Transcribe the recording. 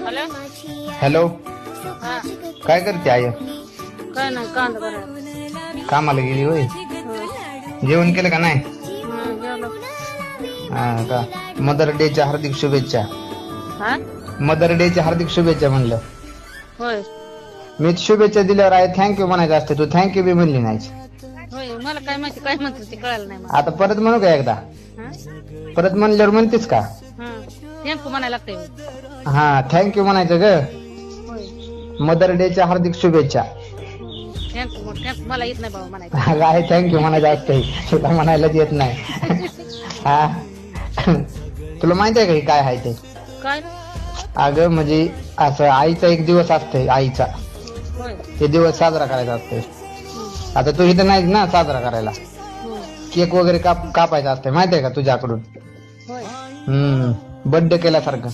Hello. Hello. हा. काय करते आई? काय नाही कांदा बरं. कामाला गेली होय. जेवण केलं का नाही? जेवलो. हा का. मदर डेच्या हार्दिक शुभेच्छा. हा. मदर डेच्या हार्दिक शुभेच्छा म्हणलं. होय मी शुभेच्छा दिल्यावर आहे थँक्यू म्हणायचं असते, तू थँक्यू बी म्हणली नाही. होय मला काय माहिती काय म्हणतो ते कळालं नाही मला. आता परत म्हणू का एकदा? हा परत म्हणल्यावर म्हणतेस का? हा थँक्यू म्हणायला लागतंय. हा थँक्यू म्हणायचं ग. होय मदर डेच्या हार्दिक शुभेच्छा. थँक्यू मला येत नाही बाबा म्हणायचं. अगं आहे थँक्यू म्हणायचं असते, तुला म्हणायलाच येत नाही. हा तुला माहिती आहे का हे काय आहे ते? काय अगं म्हणजे असं आईचा एक दिवस असतोय, आईचा होय. ते दिवस साजरा करायचा असतोय. आता तू इथं नाहीच ना साजरा करायला. केक वगैरे कापायचा असतंय माहिती आहे का तुझ्याकडून? होय बर्थडे केल्यासारखं.